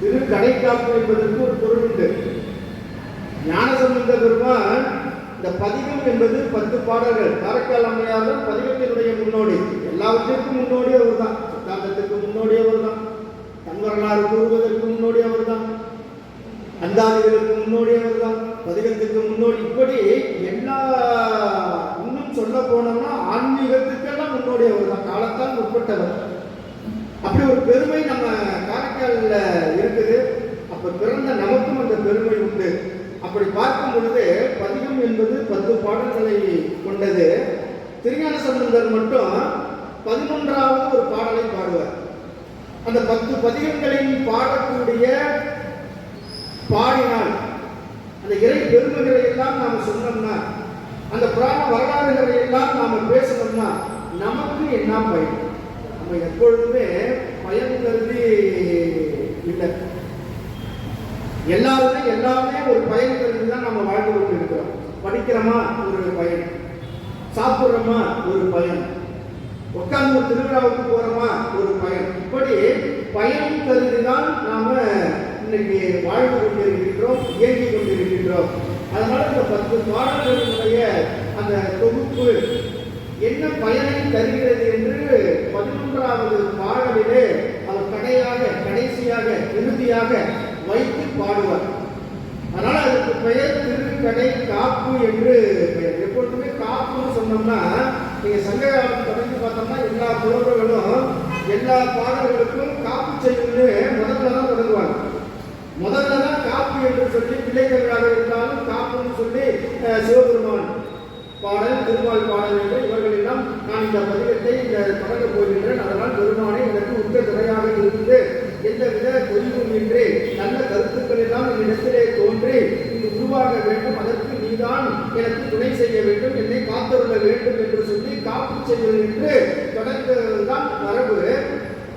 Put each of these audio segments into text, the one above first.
திருக்கடைக்காப்பு என்பதற்கு ஒரு பொருள் உண்டு. ஞானசம்பந்த பெருமான் இந்த பதிகம் என்பது 10 பாடல்கள். காரைக்கால் அம்மையார் தான் பதிகத்தினுடைய முன்னோடி. எல்லாவற்றிற்கும் முன்னோடி அவர் தான். சித்தாந்தத்திற்கு முன்னோடி அவர் தான். தன் வரலாறு கூறுவதற்கு முன்னோடி அவர் தான். அந்தாதிகளுக்கு முன்னோடி அவர் தான். பதிகத்துக்கு முன்னோடி. இப்படி எல்லா இன்னும் சொல்ல போனோம்னா ஆன்மீகத்துக்கெல்லாம் முன்னோடி அவர் தான். காலத்தால் முற்பட்டவர். அப்படி ஒரு பெருமை நம்ம காரைக்காலில் இருக்குது. அப்ப பிறந்த நமக்கும் அந்த பெருமை உண்டு. அப்படி பார்க்கும் பொழுது பதிகம் என்பது 10 பாடல்களை கொண்டது. திருஞான சம்பந்தர் மட்டும் 11வது ஒரு பாடலை பாடுவார். அந்த 10 பதிகங்களில் பாடக்கூடிய பாடினால் அந்த இறை பெருமைகளை எல்லாம் நாம் சொன்னோம்னா, அந்த புராண வரலாறுகளை எல்லாம் நாம் பேசணும்னா நமக்கு என்ன பயன்? நம்ம எப்பொழுதுமே பயன் கருதி இல்லை. எல்லாமே ஒரு பயன் கருதி தான் நம்ம வாழ்ந்து கொண்டு இருக்கிறோம். படிக்கிறோமா ஒரு பயன், சாப்பிட்றோமா ஒரு பயன், உட்கார்ந்து திருவிழாவுக்கு போறோமா ஒரு பயன். இப்படி பயன் கருதி தான் நாம இன்னைக்கு வாழ்ந்து கொண்டிருக்கின்றோம், இயங்கிக் கொண்டிருக்கின்றோம். அதனால இந்த 10 பாடல்களுடைய அந்த தொகுப்பு என்ன பயனை தருகிறது என்று 11வது பாடலிலே அவர் கடைசியாக இறுதியாக வைத்து பாடுவார். அதனால அதுக்கு பெயர் திருக்கடை காப்பு என்று பெயர். எப்பொழுதுமே காப்புன்னு சொன்னோம்னா, நீங்க சங்க காலம் தொடங்கி பார்த்தோம்னா எல்லா புலவர்களும் எல்லா பாடல்களுக்கும் காப்பு செய்யும்னு முதல்ல தான் தொடங்குவாங்க. முதல்ல தான் காப்பு என்று சொல்லி பிள்ளைகளாக இருந்தாலும் காப்புன்னு சொல்லி சிவபெருமான் பாடல், திருமால் பாடல் என்று இவர்கள் எல்லாம் நான் இந்த பதிகத்தை தொடங்க போகின்றேன். அதனால் பெருமானை எனக்கு உற்ற துணையாக இருந்து எந்தவித தொழிலும் இன்றி நல்ல கருத்துக்கள் எல்லாம் என்னிடத்திலே தோன்றி இங்கு உருவாக வேண்டும். அதற்கு நீதான் எனக்கு துணை செய்ய வேண்டும், என்னை காத்துள்ள வேண்டும் என்று சொல்லி காப்பு செய்வது என்று தொடங்குவதுதான் மரபு.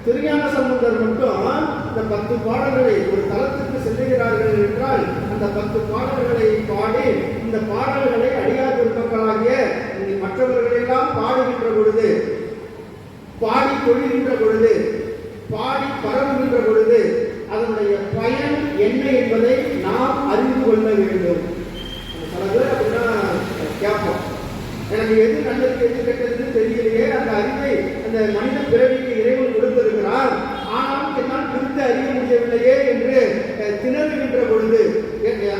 திருஞான சம்பந்தர் மட்டும் இந்த 10 பாடல்களை ஒரு தளத்துக்கு செல்லுகிறார்கள் என்றால் அந்த 10 பாடல்களை பாடி இந்த பாடல்களை அடியார் பெருமக்களாகிய மற்றவர்களெல்லாம் பாடுகின்ற பொழுது, பாடி தொழுகின்ற பொழுது, பாடி பரவுகின்ற பொழுது அதனுடைய பயன் என்ன என்பதை நாம் அறிந்து கொள்ள வேண்டும். சில பேர் அப்படின்னா கேட்போம், எனக்கு எது நல்லது எது கெட்டதுன்னு தெரியலையே. அந்த அறிவை அந்த மனித பிறவிக்கு இறைவன் கொடுத்திருக்கிறார், ஆனாலும் என்னால் பிரித்து அறிய முடியவில்லையே என்று திணறுகின்ற பொழுது,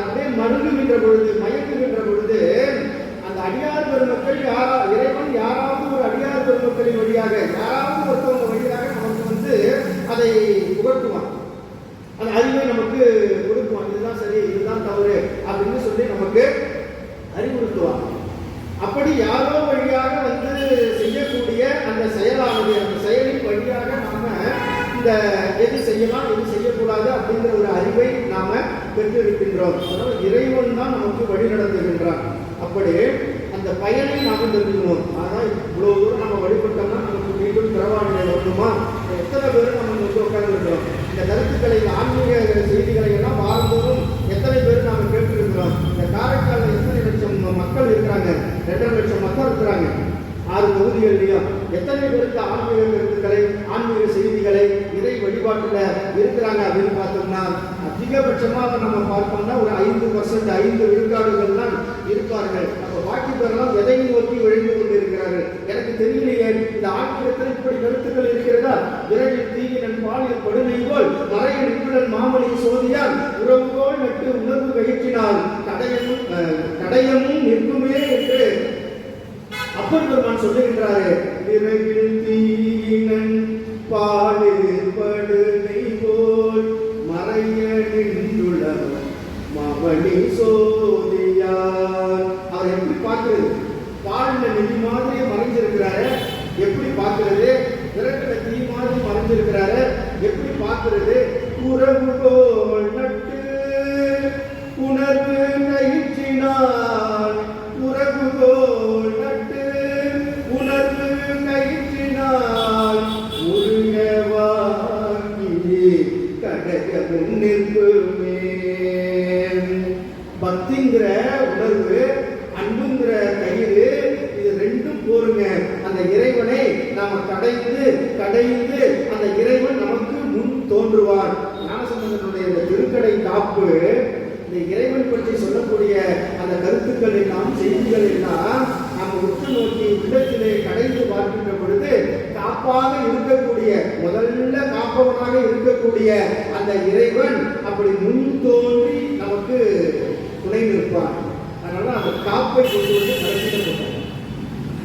அப்படியே மருங்குகின்ற பொழுது, மயக்குகின்ற பொழுது அந்த அடியார் பெருமக்கள் இறைவன் யாராவது ஒரு அடியார் பெருமக்களின் வழியாக யாராவது ஒருத்தவங்க வழியாக நமக்கு அதை புகட்டுவான். அந்த அறிவை நமக்கு கொடுக்குவான். இதுதான் சரி, இதுதான் தவறு அப்படின்னு சொல்லி நமக்கு அறிவுறுத்துவான். அப்படி யாரோ வழியாக செய்யக்கூடிய அந்த செயலானது, அந்த செயலின் வழியாக நாம இந்த எது செய்யலாம் எது செய்யக்கூடாது அப்படிங்கிற ஒரு அறிவை நாம பெற்றிருக்கின்றோம். அதனால இறைவன் தான் நமக்கு வழி நடத்துகின்றான். அப்படி அந்த பயனை நாம தெரிஞ்சுக்கணும். ஆனால் இவ்வளவு தூரம் நம்ம வழிபட்டோம்னா நமக்கு மீண்டும் பிறவாநிலை வரணுமா? எத்தனை பேர் நம்ம உட்கார்ந்துருக்கிறோம்? இந்த கருத்துக்களை, ஆன்மீக செய்திகளை எல்லாம் வாரந்தோறும் எத்தனை பேர் நாம கேட்டிருக்கிறோம்? இந்த காரைக்காலில் எத்தனை லட்சம் மக்கள் இருக்கிறாங்க? 2.5 லட்சம் மக்கள் இருக்கிறாங்க 6 தொகுதிகள்லையும். எத்தனை பேருக்கு ஆன்மீக கருத்துக்களை, ஆன்மீக செய்திகளை, இறை வழிபாட்டுல இருக்கிறாங்க அப்படின்னு பார்த்தோம்னா அதிகபட்சமாக நம்ம பார்த்தோம்னா ஒரு 5% 5 விழுக்காடுகள் தான் இருப்பார்கள். அப்ப பாக்கி பேரெல்லாம் எதை நோக்கி விழுந்து கொண்டு இருக்கிறார்கள்? எனக்கு தெரியலையே, இந்த ஆன்மீகத்தில் இப்படி கருத்துக்கள் இருக்கிறதா? விரைவில் தீயினன் பாலியல் படுமை போல் மறைய நிற்குடன் மாமணி சோதியால் உறவுகோள் நட்டு உணர்வு கயிற்றினால் தடயமும் நிற்குமே என்று அப்பர் பெருமான் சொல்லுகின்றாரு. விரைவில் தீயினன் பாலியல் படுமை போல் மறைய நின்றுள்ளவர் மாமணி சோதியால். அவர் எப்படி பார்க்கிறது? பாலின நிதி மாதிரி மறைஞ்சிருக்கிறாரு. எப்படி பார்க்கிறது? விரட்டுல தீ மாதிரி மறைஞ்சிருக்கிறாரு. எப்படி பார்க்கிறது? உறவுகோள் நட்டு உணர்வு கயிற்றினால், உறவுகோள் நட்டு உணர்வு கயிற்றினால் முருகவாங்கி கடகமும் நிற்புமே. பக்திங்கிற உணர்வு, அன்புங்கிற கயிறு, இது ரெண்டும் போருங்க. அந்த இறைவனை நாம கடைந்து அந்த இறைவன் நமக்கு முன் தோன்றுவான். ஞானசம்பந்தனுடைய காப்பு, இந்த இறைவன் பற்றி சொல்லக்கூடிய அந்த கருத்துக்கள் எல்லாம், செய்திகள் எல்லாம் நாம் உற்று நோக்கி உள்ளத்திலே கடைந்து பார்க்கின்ற பொழுது காப்பாக இருக்கக்கூடிய, முதல்ல காப்பவனாக இருக்கக்கூடிய அந்த இறைவன் அப்படி முன் தோன்றி நமக்கு துணை நிற்பான். அதனால அந்த காப்பை கொண்டு வந்து கடைசியில் சொல்றாங்க.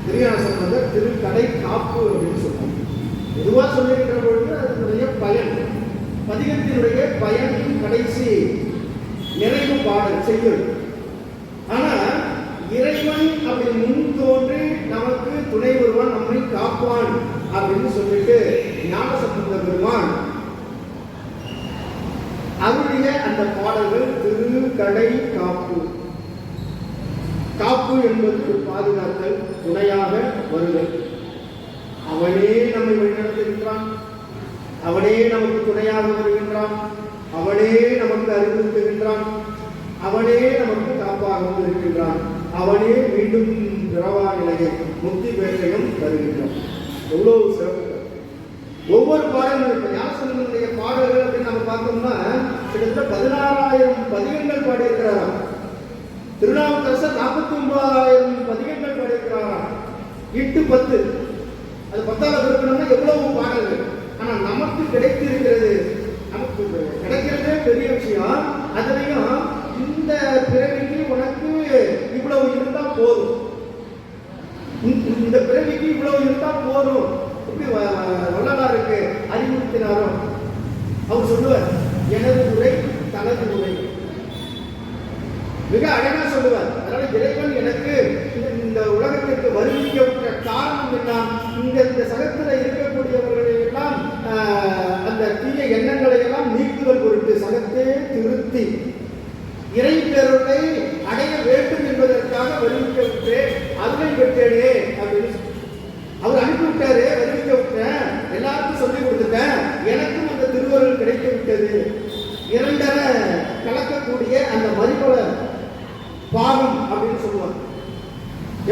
திருஞானசம்பந்தர் திருக்கடை காப்பு அப்படின்னு சொல்றாங்க. பொதுவாக சொல்லுகின்ற பொழுது அதனுடைய பயன், பதிகத்தினுடைய பயன் கடைசி நிறைவு பாடல் செய்யுள். ஆனா இறைவன் அப்படி முன் தோன்றி நமக்கு துணை வருவான், நம்மை காப்பான் அப்படின்னு சொல்லிட்டு ஞானசம்பந்த பெருமான் அவருடைய அந்த பாடல்கள் திருக்கடை காப்பு. காப்பு என்பது பாதுகாத்தல், துணையாக வருதல். அவனே நம்மை வழிநடத்துகின்றான், அவனே நமக்கு துணையாக வருகின்றான், அவனே நமக்கு அறிவுறுத்துகின்றான், அவனே நமக்கு காப்பாகவும் இருக்கின்றான், அவனே மீண்டும் பிறவா நிலையை முக்தி பேரையும் தருகின்றான். எவ்வளவு சிறப்பு! ஒவ்வொரு பாடல்கள், இப்ப ஞானசம்பந்தனுடைய பாடல்கள் அப்படின்னு நம்ம பார்த்தோம்னா கிட்டத்தட்ட 16,000 பதிகங்கள் பாடியிருக்கிறாராம். திருநாவுக்கரசர் 49,000 பதிகங்கள் பாடியிருக்கிறாராம். 8 10 அது 10ஆவது இருக்கணும்னா எவ்வளவு பாடல்கள். ஆனா நமக்கு கிடைத்திருக்கிறது, நமக்கு கிடைக்கிறதே பெரிய விஷயம். அதுலயும் இந்த பிறவிக்கு உனக்கு இவ்வளவு இருந்தா போதும், இந்த பிறவிக்கு இவ்வளவு இருந்தா போதும். இப்படி வள்ளலாருக்கு அறிவுறுத்தினாரோ அவர் சொல்லுவார், எனது உரை தனது உரை. மிக அழகா சொல்லுவார். அதனால இறைவன் எனக்கு இந்த உலகத்திற்கு வருவிக்க காரணம் என்ன, இந்த சகத்துல இருக்கக்கூடியவர்களை எல்லாம் அந்த தீய எண்ணங்களை எல்லாம் நீக்குதல் பொருட்டு சகத்தே திருத்தி இறை பெருளை அடைய வேண்டும் என்பதற்காக வருவிக்க விட்டேன், அருளை பெற்றேனே அப்படின்னு அவர் அனுப்பிவிட்டாரு. வருவிக்க விட்டேன், எல்லாருக்கும் சொல்லிக் கொடுத்துட்டேன், எனக்கும் அந்த திருவருள் கிடைத்து விட்டது. இரண்டரை கலக்கக்கூடிய அந்த மதிப்பட பாகம் அப்படின்னு சொல்லுவாங்க.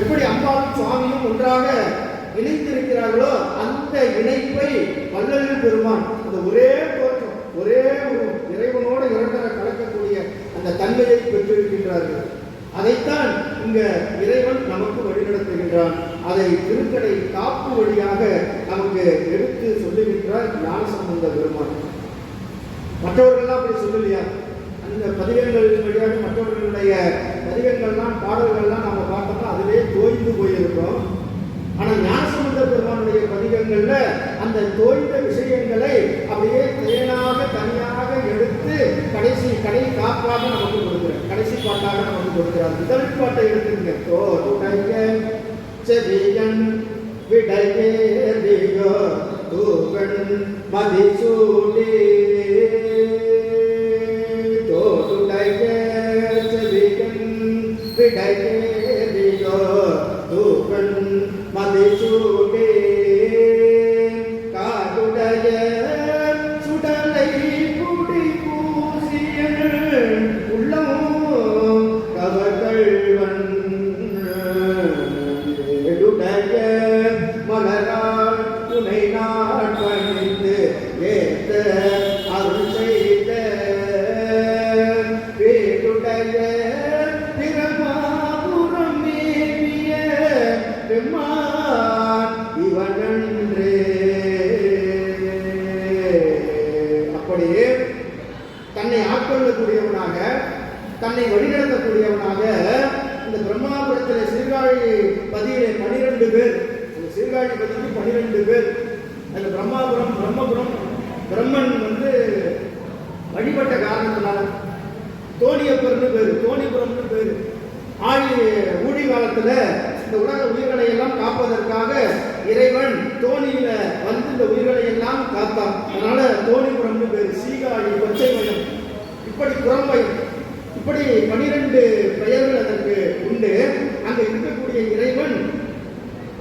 எப்படி அம்பாவும் சுவாமியும் ஒன்றாக இணைந்திருக்கிறார்களோ அந்த இணைப்பை வள்ளல் பெருமான் அந்த ஒரே தோற்றம், ஒரே ஒரு இறைவனோட இரண்டரை கலக்கக்கூடிய அந்த தன்மையை பெற்றிருக்கின்றார்கள். அதைத்தான் இங்க இறைவன் நமக்கு வழிநடத்துகின்றான். அதை திருக்கடை காப்பு வழியாக நமக்கு எடுத்து சொல்லுகின்றார் ஞானசம்பந்த பெருமான். மற்றவர்கள்லாம் அப்படி சொல்லலையா? அந்த பதிகங்கள் வழியாக மற்றவர்களுடைய பதிகங்கள்லாம் பாடல்கள்லாம் நம்ம பார்த்தோம்னா அதிலே தோய்ந்து போயிருக்கோம். ஆனால் ஞானசம்பந்த பெருமானுடைய பதிகங்கள்ல அந்த தோய்ந்த விஷயங்களை அப்படியே தேனாக தனியாக எடுத்து கடை காப்பாக நமக்கு கொடுக்கிறார், கடைசி பாட்டாக நமக்கு கொடுக்கிறார். முதல் பாட்டை எடுத்துங்க. தோடுடைய செவியன் விடையேறியோ தூவன் மதிசூடி, தோடுடைய செவியன் விடையேறியோ தூவன் மதிசூடி, காடுடைய சுடலை குடி பூசிய உள்ளம் கவர்கள்வன், எடுடைய மலரால் துணை நாள் பணிந்து ஏத்த அருள் செய்த பேருடைய பிரமாபுரம் மேவிய பெம்மான் இவனன்றே. அப்படியே தன்னை ஆட்கொள்ளக்கூடியவனாக, தன்னை வழிநடத்தக்கூடியவனாக இந்த பிரம்மாபுரத்தில் சீர்காழி பதியிலே 12 பேர், அந்த சீர்காழி பதிக்கு 12 பேர். அந்த பிரம்மாபுரம் பிரம்மபுரம் பிரம்மன் வழிபட்ட காரணத்தினால தோணியப்பர்னு பேரு, தோணிபுரம்னு பேரு. ஊழி காலத்துல இந்த உலக உயிர்களை எல்லாம் காப்பதற்காக இறைவன் தோணியில இந்த உயிர்களை எல்லாம் காத்தான். அதனால தோணிபுரம்னு பேரு. சீகாழி, கொச்சை மயம், இப்படி புறம்பயம், இப்படி 12 பெயர்கள் அதற்கு உண்டு. அங்க இருக்கக்கூடிய இறைவன்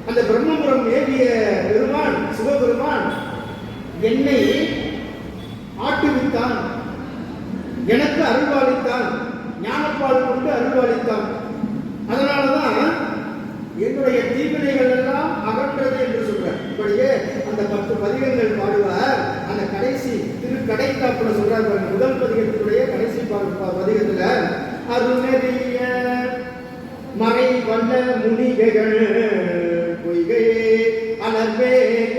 அந்த பிரம்மபுரம் ஏவிய பெருமான் சிவபெருமான் என்னை ஆட்டுவித்தான், எனக்கு அருள்வாளித்தான், ஞானப்பால் கொண்டு அருள்வாளித்தான். அதனாலதான் என்னுடைய தீவினைகள் எல்லாம் அகன்றது என்று சொல்றார். இப்படியே அந்த 10 பதிகங்கள் பாடுவார். அந்த கடைசி திருக்கடைக்காப்புல சொல்றார், முதல் பதிகத்தினுடைய கடைசி அருணெறிய மறை வல்ல முனிகைகள் பொய்கை அலர்வேக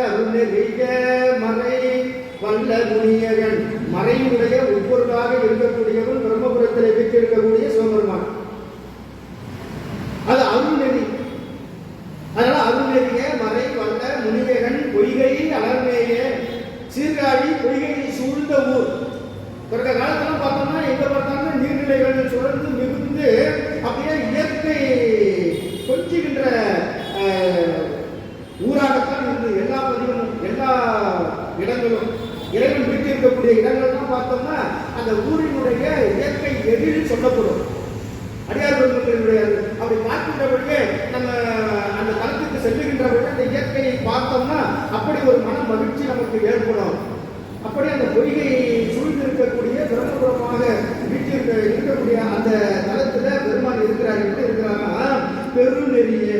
அருணெறிய மறை வல்ல முனியர்கள் மறையுடைய உட்பொருளாக இருக்கக்கூடியவன் பிரம்மபுரத்தில் வீற்றிருக்கக்கூடிய சிவபெருமான். அது அருள்நெறி. அதனால அருள்நெறிய மறை வல்ல முனியகன் பொய்கை அலர்மேய சீர்காழி பொய்கையை சூழ்ந்த ஊர். பிறகு காலத்துல பார்த்தோம்னா எங்க பார்த்தாலும் நீர்நிலைகள் சுழந்து மிகுந்து அப்படியே இயற்கை கொஞ்சுகின்ற ஊராகத்தான் இருந்தது. எல்லா பதிவும் எல்லா இடங்களும் இறைவன் வீட்டிருக்கக்கூடிய இடங்கள்லாம் பார்த்தோம்னா அந்த ஊரினுடைய இயற்கை எதிரில் சொல்லப்படும். அடியார் பெருமக்களினுடைய அப்படி பார்க்கின்ற பொழுது நம்ம அந்த தளத்துக்கு செல்லுகின்ற பொழுது அந்த இயற்கையை பார்த்தோம்னா அப்படி ஒரு மன மகிழ்ச்சி நமக்கு ஏற்படும். அப்படி அந்த பொய்கையை சூழ்ந்திருக்கக்கூடிய பிரம்மபுரமாக இருக்கக்கூடிய அந்த தளத்துல பெருமாள் இருக்கிறார். எப்படி இருக்கிறாங்கன்னா பெருநெறிய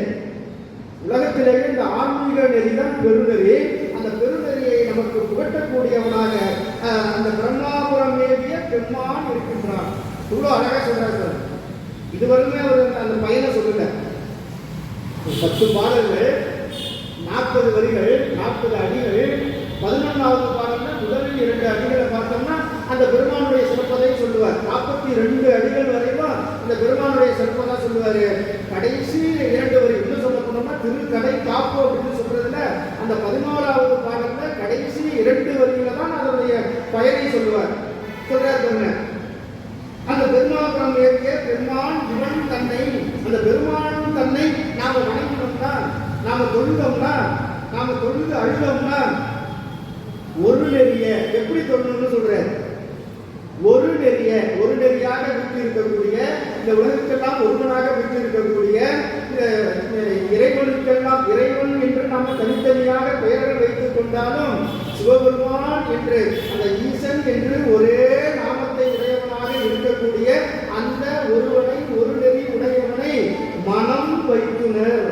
உலகத்திலேயே இந்த ஆன்மீக நெறிதான் பெருநெறி. அந்த பெருநெறியை நமக்கு புகட்டக்கூடியவனாக அந்த பிரம்மாபுரம் மேவிய பெருமான் இருக்கின்றான். இவ்வளவு அழகா சொல்றாங்க. இதுவரையுமே அவர் அந்த பயனை சொல்லல. 10 பாடல்கள் 40 வரிகள் 40 அடிகள். 11வது பாடல்ல முதலில் 2 அடிகளை பார்த்தோம்னா அந்த பெருமானுடைய சிறப்பதை சொல்லுவார். 42 அடிகள் வரைக்கும் அந்த பெருமானுடைய சிறப்பதை சொல்லுவாரு. கடைசி 2 வரி இன்னும் சொல்ல போனோம்னா திருக்கடை காப்பு அப்படின்னு சொல்றதுல அந்த 11வது பாடல்ல கடைசி 2 வரியில தான் அதனுடைய பயனை சொல்லுவார். சொல்றாரு அந்த பெருமாபுரம் ஏறிய பெருமான் இவன் தன்னை, அந்த பெருமான் தன்னை நாம வணங்கினோம்னா, நாம தொழுதோம்னா, நாம தொழுது அழுதோம்னா ஒரு நெறிய எப்படி தொழணும்னு சொல்ற. ஒரு நெறியாக விட்டு இருக்கக்கூடிய இந்த உலகத்துக்கெல்லாம் ஒருவனாக விட்டு இருக்கக்கூடிய இறைவனுக்கெல்லாம் இறைவன் என்று நாம் தனித்தனியாக பெயர்கள் வைத்துக் கொண்டாலும் சிவபெருமான் என்று அந்த ஈசன் என்று ஒரே நாமத்தை உடையவனாக இருக்கக்கூடிய அந்த ஒருவனை ஒரு நெறி உடையவனை மனம் வைத்துனர்.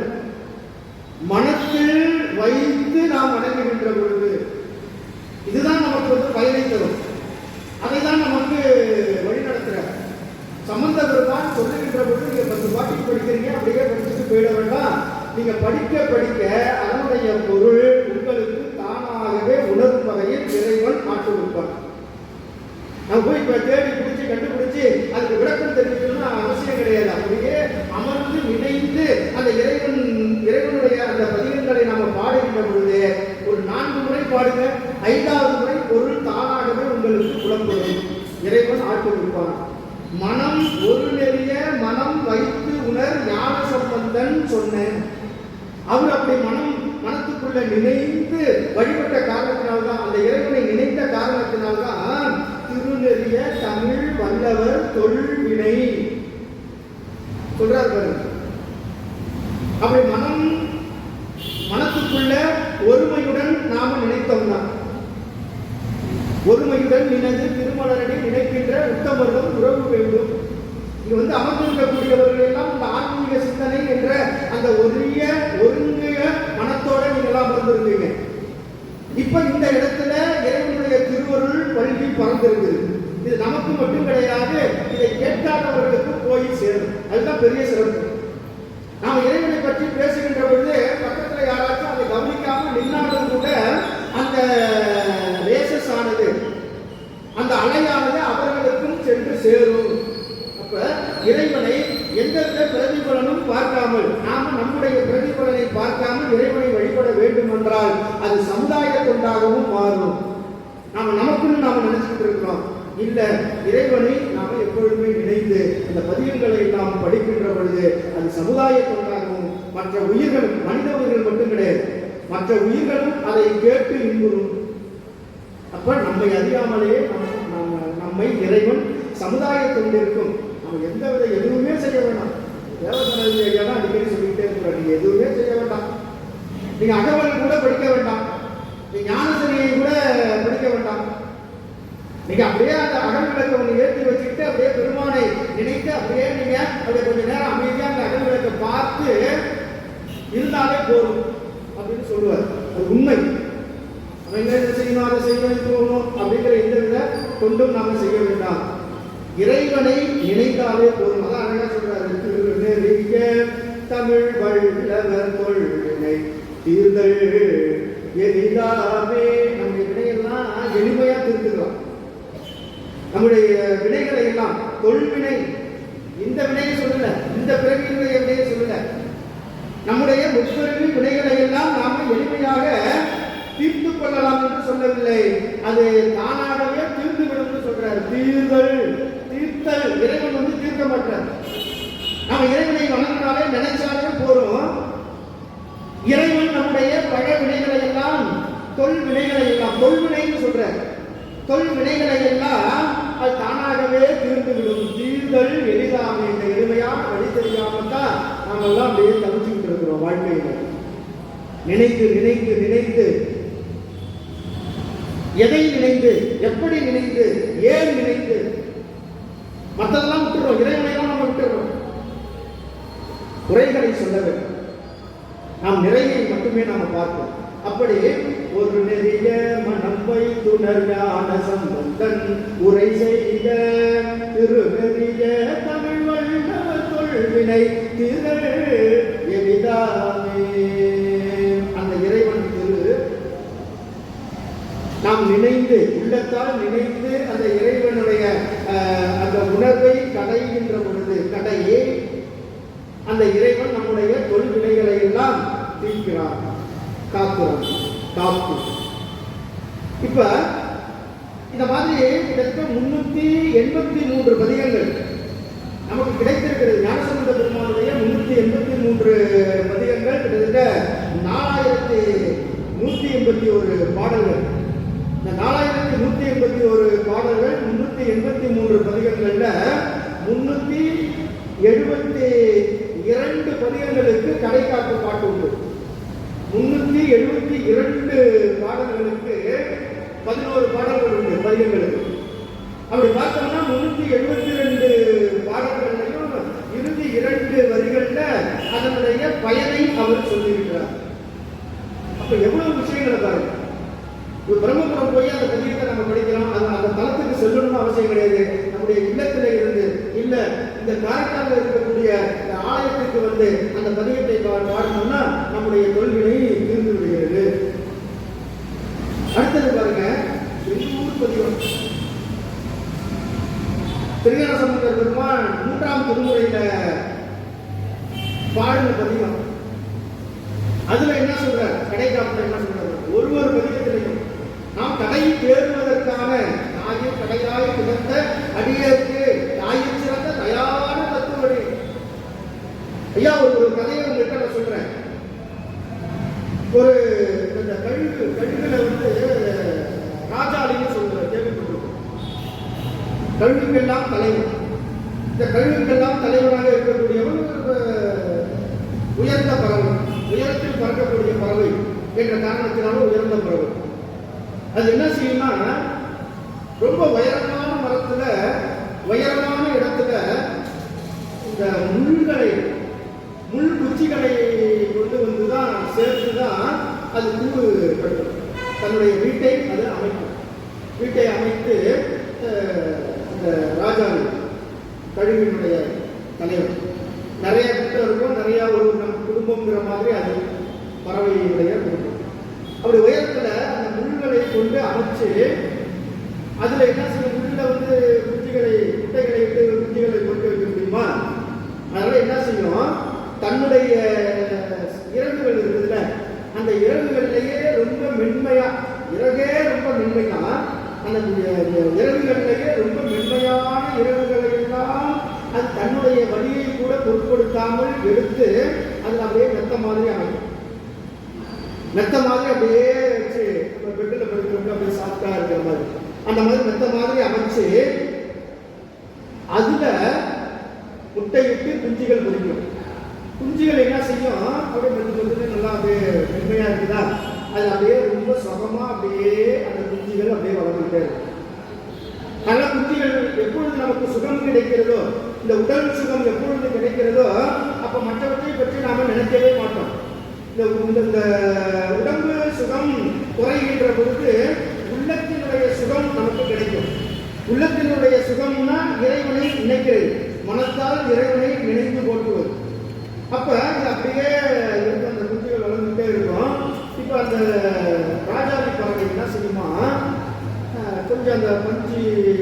மனத்தில் வைத்து நாம் வணங்குகின்ற பொழுது இதுதான் நமக்கு பயனை தரும். அதை தான் நமக்கு வழி நடத்துறார். சம்பந்த பெருமான் சொல்லுகின்ற பொழுது நீங்க 10 பாட்டில் படிக்கிறீங்க, அப்படியே படிச்சுட்டு போயிட வேண்டாம். நீங்க படிக்க படிக்க அதனுடைய பொருள் உங்களுக்கு தானாகவே உணரும் வகையில் இறைவன் ஆட்டு கொடுப்பார். நம்ம போய் இப்ப தேடி பிடிச்சி கண்டுபிடிச்சு அதுக்கு விளக்கம் தெரிவிக்கணும்னு அவசியம் கிடையாது. அப்படியே அமர்ந்து நினைந்து அந்த இறைவனுடைய அந்த பதிகங்களை நாம பாடுகின்ற பொழுது ஒரு 4 முறை பாடுங்க, 5வது முறை பொருள் தானாகவே உங்களுக்கு புலப்படும். இறைவன் ஆட்டு கொடுப்பான். மனம் ஒரு நெறிய மனம் வைத்து உணர் ஞான சம்பந்தன் சொன்னேன். அவர் அப்படி மனத்துக்குள்ள நினைந்து வழிபட்ட காரணத்தினால்தான், அந்த இறைவனை நினைத்த காரணத்தினால்தான் திருநெறிய தமிழ் வல்லவர் தொல்வினை சொல்றார் பாருங்க. அப்படி மனத்துக்குள்ள ஒருமையுடன் நாம நினைத்தோம்னா, ஒருமையுடன் நினைந்து திருமலரடி நினைக்கின்ற உத்தமர்களும் உறவு வேண்டும். இங்க அமர்ந்திருக்கக்கூடியவர்கள் எல்லாம் இந்த ஆன்மீக சிந்தனை என்ற அந்த ஒருங்கிய மனத்தோட நீங்க எல்லாம் அமர்ந்திருக்கீங்க. இப்ப இந்த இடத்துல இறைவனுடைய திருவருள் பல்கி பறந்திருக்குது. இது நமக்கு மட்டும் கிடையாது, இதை கேட்காதவர்களுக்கு போய் சேரும். அதுதான் பெரிய சிறப்பு. நாம் இறைவனை பற்றி பேசுகின்ற பொழுது பக்கத்துல யாராச்சும் அதை கவனிக்காம நின்னாலும் கூட அந்த ரேசஸ் ஆனது, அந்த அலையானது அவர்களுக்கும் சென்று சேரும். அப்ப இறைவனை எந்தவித பிரதிபலனும் பார்க்காமல், நாம நம்முடைய பிரதிபலனை பார்க்காமல் இறைவனை வழிபட வேண்டும் என்றால் அது சமுதாய தொண்டாகவும் மாறும். நமக்குன்னு நாம நினைச்சிட்டு இருக்கிறோம். இல்ல, இறைவனை நாம எப்பொழுதுமே நினைந்து அந்த பதியங்களை நாம் படிக்கின்ற பொழுது அது சமுதாய தொண்டாகவும், மற்ற உயிர்களும், மனித உயிர்கள் மட்டும் கிடையாது, மற்ற உயிர்களும் அதை கேட்டு இன்புறும். அப்ப நம்மை அறியாமலேயே நம்மை இறைவன் சமுதாய தொண்டிற்கும் நம்ம எந்தவித எதுவுமே செய்ய வேண்டாம். தேவசனதி ஐயா தான் அடிக்கடி சொல்லிக்கிட்டே இருக்கிறார், நீங்க எதுவுமே செய்ய வேண்டாம். நீங்க அகவல் கூட படிக்க வேண்டாம், நீங்க ஞானசரியை கூட படிக்க வேண்டாம். நீங்க அப்படியே அந்த அகல் விளக்கை ஒன்று ஏற்றி வச்சுக்கிட்டு அப்படியே பெருமானை நினைத்து அப்படியே நீங்க அப்படியே கொஞ்ச நேரம் அமைதியா அந்த அகல் விளக்கை பார்த்து இருந்தாலே போதும் அப்படின்னு சொல்லுவார். அது உண்மை. அவன் என்ன செய்யணும், அதை செய்யணும், போகணும் அப்படிங்கிற எந்த வித கொண்டும் நாம செய்ய வேண்டாம். இறைவனை நினைத்தாலே போதும். அதான் அழகா சொல்றாரு, திருநெறிய தமிழ் வல்லவர் கொள்கை தீர்தல் எளிதாவே. நம்முடைய வினையெல்லாம் எளிமையா தீர்த்துக்கலாம். நம்முடைய வினைகளை எல்லாம் தொல்வினை, இந்த வினையை சொல்லல, இந்த பிறவியினுடைய வினையை சொல்லல, நம்முடைய முற்பிறவி வினைகளை எல்லாம் நாம எளிமையாக தீர்த்து கொள்ளலாம் என்று சொல்லவில்லை. அது தானாகவே தீர்ந்து விடும் சொல்றாரு. தீர்தல், தீர்த்தல். இறைவன் தீர்க்க மாட்டார். நாம இறைவனை வணங்கினாலே நினைச்சாலே போறோம். இறைவன் நம்முடைய பழ வினைகளை எல்லாம், தொல் வினைகளை எல்லாம், தொல்வினைன்னு சொல்றாரு, தொல் வினைகளை எல்லாம் அது தானாகவே தீர்ந்துவிடும். தீர்தல் எளிதாமை. இந்த எளிமையான வழி தெரியாமல் தான் நாம எல்லாம் அப்படியே தவிச்சுக்கிட்டு இருக்கிறோம் வாழ்க்கையில. நினைத்து நினைத்து நினைத்து, எதை நினைத்து, எப்படி நினைத்து, ஏன் நினைத்து, மற்றதெல்லாம் விட்டுறோம். இறைவனையெல்லாம் நம்ம விட்டுறோம். குறைகளை சொல்ல வேண்டும். நாம் நிறையை மட்டுமே நாம பார்ப்போம். அப்படி ஒரு நெறிய மனம் வைத்துணர் ஞான சம்பந்தன் உரை செய்த திருநெறிய தமிழ் வல்லவர் தொல்வினை திரள் எளிதாமே. அந்த இறைவன் திரு நாம் நினைந்து, உள்ளத்தால் நினைந்து அந்த இறைவனுடைய அந்த உணர்வை கடைகின்ற பொழுது, கடையே அந்த இறைவன் நம்முடைய தொல்வினைகளை எல்லாம் தீர்க்கிறார், காக்கிறார், காப்பு. இப்ப இந்த மாதிரி கிட்டத்தட்ட 383 பதிகங்கள் நமக்கு கிடைத்திருக்கிறது. ஞானசம்பந்த பெருமானுடைய 383 பதிகங்கள், கிட்டத்தட்ட 4181 பாடல்கள். இந்த 4181 பாடல்கள் 383 பதிகங்கள்ல 372 பதிகங்களுக்கு கடைக்காப்பு பாட்டு உண்டு. 372 பாடல்களுக்கு 11 பாடல்கள் உண்டு பதிகங்களுக்கு. அப்படி பார்த்தோம்னா 372 பாடல்களையும் இறுதி 2 வரிகள்ல அதனுடைய பயனை அவர் சொல்லியிருக்கிறார். அப்ப எவ்வளவு விஷயங்களை பாருங்க. பிரம்மபுரம் போய் அந்த பதிகத்தை நம்ம படிக்கிறோம். அந்த தளத்துக்கு செல்லணும்னு அவசியம் கிடையாது. நம்முடைய இல்லத்திலே இருந்து, இல்ல இந்த காரைக்காலில் இருக்கக்கூடிய ஆலயத்துக்கு அந்த பதிகத்தை பாடணும்னா நம்முடைய தொல்வினை தீர்ந்து விடுகிறது. அடுத்தது பாருங்க, பதிகம். திருஞான சம்பந்தர் பெருமான் 3ஆம் திருமுறையில பாடின பதிகம். அதுல என்ன சொல்றார், கடைக்காப்புல என்ன சொல்றாரு, ஒரு பதிகத்திலையும் நாம் கடை தேர்வதற்கான தாயை கடையாய் கிடந்த அடியேற்கு தாயின் சிறந்த தயாரான தத்துவடி. ஐயா, ஒரு கதையை உங்ககிட்ட நான் சொல்றேன். ஒரு இந்த கழுகுல ராஜாலின்னு சொல்ற கேள்விப்பட்டிருக்கோம். கழுகுக்கெல்லாம் தலைவர். இந்த கழுகுக்கெல்லாம் தலைவராக இருக்கக்கூடியவன் உயர்ந்த பறவை, உயரத்தில் பறக்கக்கூடிய பறவை என்ற காரணத்தினால உயர்ந்த பறவை. அது என்ன செய்யும்னா, ரொம்ப உயரமான மரத்துல, உயரமான இடத்துல இந்த முள் குச்சிகளை கொண்டு வந்துதான் சேர்த்துதான் அது கூடு கட்டும். தன்னுடைய வீட்டை அது அமைக்கும். வீட்டை அமைத்து இந்த ராஜாவி கழுவினுடைய தலைவர் நிறைய கூட்டம் இருக்கும். நிறைய ஒரு நம் குடும்பம்ங்கிற மாதிரி அது பறவையுடைய குடும்பம். அப்படி உயரத்துல அந்த முள்களை கொண்டு அமைச்சு அதுல என்ன செய்யும், முள்ள குஞ்சுகளை, முட்டைகளை விட்டு குஞ்சுகளை கொண்டு வைக்க முடியுமா? அதனால என்ன செய்யும், தன்னுடைய இறகுகள் இருக்குதுல்ல, அந்த இறகுகள்லயே ரொம்ப மென்மையா, இறகே ரொம்ப மென்மையா, அந்த இறகுகள்லயே ரொம்ப மென்மையான இறகுகளை எல்லாம் அது தன்னுடைய வலியை கூட பொருட்படுத்தாமல் எடுத்து அதுல அப்படியே மெத்த மாதிரி அமைக்கும். மெத்த மாதிரி அப்படியே வச்சு பெட்டில் படுக்கிறவங்க அப்படியே சாப்பிட்டா இருக்கிற மாதிரி அந்த மாதிரி மெத்த மாதிரி அமைச்சு அதுல முட்டையிட்டு குஞ்சுகள் பொறிக்கும். குஞ்சுகள் என்ன செய்யும், அப்படியே மெத்து நல்லா அப்படியே மென்மையா இருக்குதா, அது அப்படியே ரொம்ப சுகமா அப்படியே அந்த குஞ்சுகள் அப்படியே வளர்ந்துட்டே இருக்கும். நல்ல குஞ்சுகள் எப்பொழுது நமக்கு சுகம் கிடைக்கிறதோ, இந்த உடல் சுகம் எப்பொழுது கிடைக்கிறதோ, அப்ப மற்றவற்றை பற்றி நாம நினைக்கவே மாட்டோம். இந்த உடம்பு சுகம் குறைகின்ற பொழுது உள்ளத்தினுடைய சுகம் நமக்கு கிடைக்கும். உள்ளத்தினுடைய சுகம் தெய்வம்னா இறைவனை நினைக்கிறது, மனத்தால் இறைவனை நினைத்து போட்டுவது. அப்ப இது அப்படியே இருக்கு, அந்த குஞ்சுகள் வளர்ந்துட்டே இருக்கும். இப்போ அந்த ராஜாவி பறவை என்ன செய்யுமா, கொஞ்சம் அந்த பஞ்சு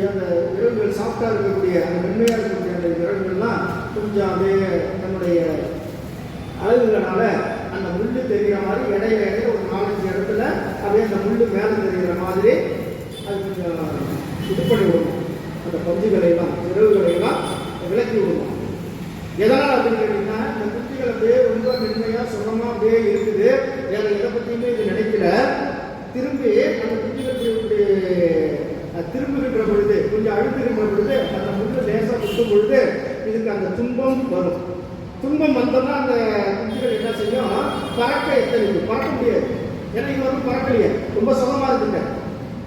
அந்த விரல்கள் சாஃப்டாக இருக்கக்கூடிய அந்த மென்மையாக இருக்கக்கூடிய அந்த விரல்கள்லாம் கொஞ்சம் அப்படியே தன்னுடைய அழகுகளால அந்த முள்ளு தெரிகிற மாதிரி இடையில இடையில ஒரு 4-5 இடத்துல அப்படியே அந்த முள்ளு மேலே தெரிகிற மாதிரி அது கொஞ்சம் இது பண்ணி விடுவோம். அந்த பஞ்சுகளை எல்லாம் விரல்களை எல்லாம் விலக்கி விடுவோம். எதனால் அப்படின்னு கேட்டீங்கன்னா, இந்த குஞ்சுகள் அப்படியே ரொம்ப மென்மையாக சுகமாக அப்படியே இருக்குது, வேற எதை பற்றியுமே இது நினைக்கல. திரும்பி அந்த குஞ்சுகள் திரும்புகின்ற பொழுது, கொஞ்சம் அழுத்துகின்ற பொழுது அந்த முள்ளு லேசாக குத்தும் பொழுது இதுக்கு அந்த துன்பம் வரும். துன்பம் வந்தோம்னா அந்த குஞ்சுகள் என்ன செய்யும், பறக்க எத்தனைக்கும், பறக்க முடியாது. ஏன்னா இது வந்து பறக்கலையே, ரொம்ப சுகமாக இருக்குங்க,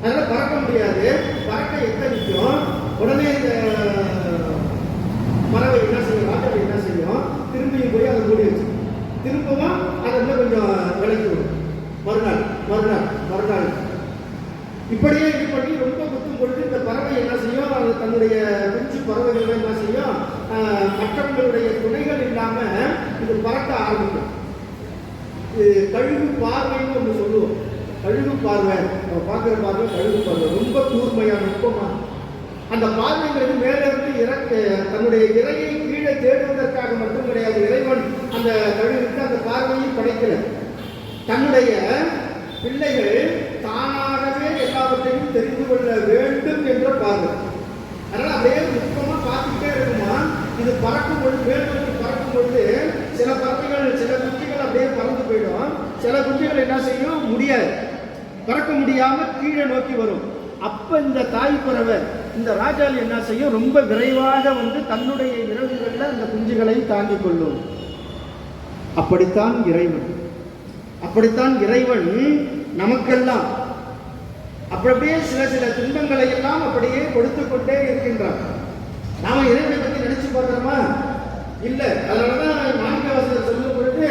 அதனால பறக்க முடியாது. பறக்க எத்தனைக்கும் உடனே இந்த பறவை என்ன செய்யும், ராஜாவை என்ன செய்யும், திரும்பியும் போய் அதை மூடி வச்சு திரும்பவும் அதை இன்னும் கொஞ்சம் விளக்கி விடும். மறுநாள் மறுநாள் மறுநாள் இப்படியே இது பண்ணி ரொம்ப குத்தும் பொழுது இந்த பறவை என்ன செய்யும், அது தன்னுடைய குஞ்சு பறவைகள் என்ன செய்யும், மற்றவங்களுடைய துணைகள் இல்லாம இது பறக்க ஆரம்பிக்கும். இது கழுகு பார்வைன்னு ஒன்று சொல்லுவோம். கழுகு பார்வை, நம்ம பார்க்குற பார்வை கழுகு பார்வை, ரொம்ப கூர்மையான நுட்பமான அந்த பார்வைங்கிறது மேலே இருந்து தன்னுடைய இறையை கீழே தேடுவதற்காக மட்டும் கிடையாது. இறைவன் அந்த கழுகுக்கு அந்த பார்வையை படைக்கல. தன்னுடைய பிள்ளைகள் தானாகவே எல்லாவற்றையும் தெரிந்து கொள்ள வேண்டும் என்ற பார்வை. அதனால அப்படியே நுட்பமா பார்த்துக்கிட்டே இருக்குமா. இது பறக்கும் பொழுது, மேல் நோக்கி பறக்கும் பொழுது சில பறவைகள், சில குஞ்சுகள் அப்படியே பறந்து போயிடும். சில குஞ்சுகள் என்ன செய்யும், முடியாது, பறக்க முடியாம கீழே நோக்கி வரும். அப்ப இந்த தாய் பறவை, இந்த ராஜாளி என்ன செய்யும், ரொம்ப விரைவாக வந்து தன்னுடைய விரல்களில் அந்த குஞ்சுகளை தாங்கிக் கொள்ளும். அப்படித்தான் இறைவன், அப்படித்தான் இறைவன் நமக்கெல்லாம் அப்படியே சில சில துன்பங்களை எல்லாம் அப்படியே கொடுத்து கொண்டே இருக்கின்றான். நாம இறைவனை பற்றி நினைச்சு பார்க்கிறோமா? இல்லை. அதனாலதான் மாணிக்கவாசகர் சொல்லும் பொழுது,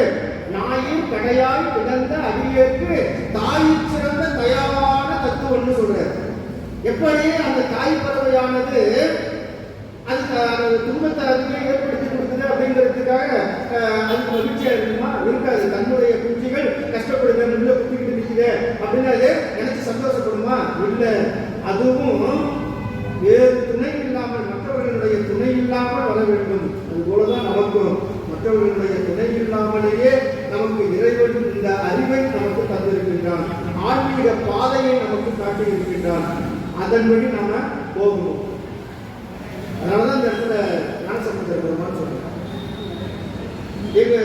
நாயின் கடையாய் கிடந்த அடியேற்கு தாயின் சிறந்த தயாவான தத்துவம்னு சொல்றாரு. எப்படி அந்த தாய் பறவையானது அது துன்பத்தை அதுக்கு ஏற்படுத்தி கொடுக்குது அப்படிங்கிறதுக்காக அதுக்கு மகிழ்ச்சியா இருக்குமா? இருக்காது. தன்னுடைய குஞ்சுகள் கஷ்டப்படுது, உள்ள குத்திக்கிட்டு நிற்குது அப்படின்னு அது நினைச்சு சந்தோஷப்படுமா? இல்லை. அதுவும் வேறு துணை இல்லாமல், மற்றவர்களுடைய துணை இல்லாமல் வர வேண்டும். அது போலதான் நமக்கும் மற்றவர்களுடைய துணை இல்லாமலேயே நமக்கு இறைவன் இந்த அறிவை நமக்கு தந்திருக்கின்றான், ஆன்மீக பாதையை நமக்கு காட்டியிருக்கின்றான். அதன்படி நாம போகணும். அதனாலதான் இந்த இடத்துல ஞானசம்பந்தர் பெருமான் சொல்றோம். எங்க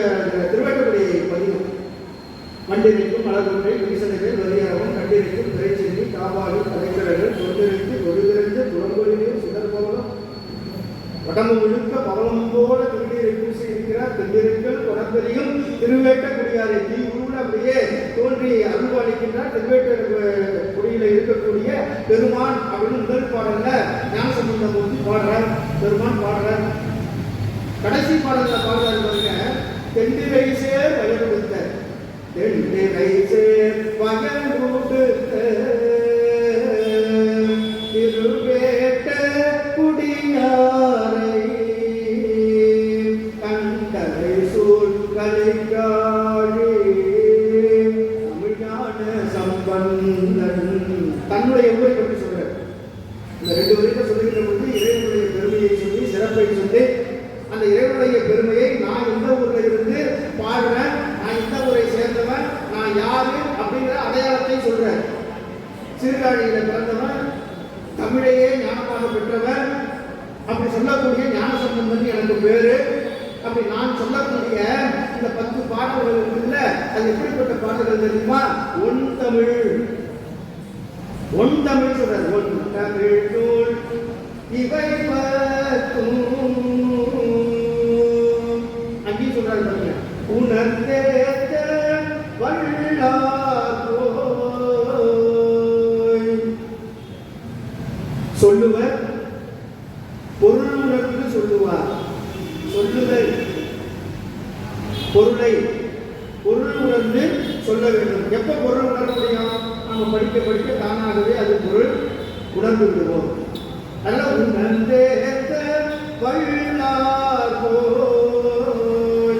திருவேட்டப்படி பதிவு, மண்டிரைக்கும் மலர்கொன்றை விரிசனைகள் வரியாகவும் கண்டிரைக்கும் திரைச்செல்வி காவாலி கலைக்கடர்கள் தொண்டிரைத்து ஒருதிரைந்து புறம்பொழிலையும் சுடர்பவனம் உடம்பு முழுக்க பவனம் போல திருநீரை பூசி இருக்கிறார். திருநீர்கள் தொடர்பெரியும் திருவேட்டக்குடியாரை தீ உருள அப்படியே தோன்றி அருள் அளிக்கின்றார். திருவேட்டக்குடியில இருக்கக்கூடிய பெருமான் அப்படின்னு முதல் பாடல்ல ஞானசம்பந்தமூர்த்தி பாடுறார், பெருமான் பாடுறார். கடைசி பாடல்ல பாடுறாரு பாருங்க, தென்திரை சேர் வயல் கொடுத்த, தென்திரை சேர் வயல் கொடுத்த திருவேட்ட குடியாரை கண்டரை சூழ் கலைக்காழி தமிழ்நாட சம்பந்தன். தன்னுடைய ஊரை பற்றி சொல்றார். இந்த 2 வரைக்கும் சொல்லுகின்ற பொழுது இறைவனுடைய பெருமையை சொல்லி, சிறப்பை சொல்லி, அந்த இறைவனுடைய பெருமையை நான் இந்த ஊர்ல இருந்து பாடுறேன், நான் இந்த ஊரை சேர்ந்தவன், நான் யாரு அப்படிங்கிற அடையாளத்தை சொல்றேன். சீர்காழியில பிறந்தவன், தமிழையே ஞானமாக பெற்றவர், அப்படி சொல்லக்கூடிய ஞானசம்பந்தன் எனக்கு பேரு. அப்படி நான் சொல்லக்கூடிய இந்த 10 பாடல்கள் இருக்குல்ல, அது எப்படிப்பட்ட பாடல்கள் தெரியுமா? ஒன் தமிழ், ஒன் தமிழ் சொல்றாரு. ஒன் தமிழ் நூல் இவை அங்கேயும் சொல்றாரு பாருங்க, உணர்ந்தேத்த வல்லார் சொல்லுவர், பொருள் உணர்ந்து சொல்லுவார். சொல்லுதல், பொருளை பொருள் உணர்ந்து சொல்ல வேண்டும். எப்ப பொருள் உணர முடியும்? நம்ம படிக்க படிக்க தானாகவே அது பொருள் உணர்ந்து விடுவோம். அதனால உணர்ந்தேத்த வல்லார் போய்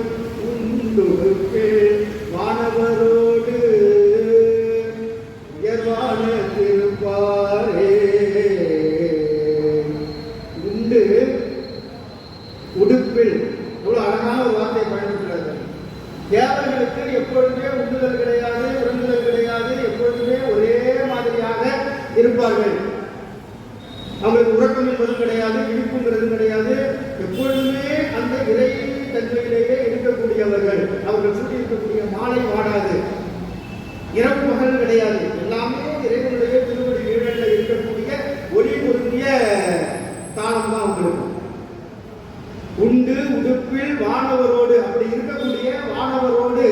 உண்டுக்கு வானவரோடு உயர்வான திருப்பாரே. உண்டு உடுப்பில் எவ்வளவு அழகான ஒரு வார்த்தையை பயன்படுத்துகிறார்கள். தேவர்களுக்கு எப்பொழுதுமே உண்டுதல் கிடையாது, உறங்குதல் கிடையாது, எப்பொழுதுமே ஒரே மாதிரியாக இருப்பார்கள். அவங்களுக்கு உறக்கம் என்பதும் கிடையாது, விழிப்புங்கிறது கிடையாது. எப்பொழுதுமே அந்த இறை தன்மையிலேயே இருக்கக்கூடியவர்கள். அவர்கள் சூட்டி இருக்கக்கூடிய மாலை வாடாது, இரவு பகல் கிடையாது. எல்லாமே இறைவனுடைய திருவடி நிழலில் இருக்கக்கூடிய ஒளி பொருந்திய தாளம் தான் அவங்களுக்கு. உண்டு உடுப்பில் வானவரோடு, அப்படி இருக்கக்கூடிய வானவரோடு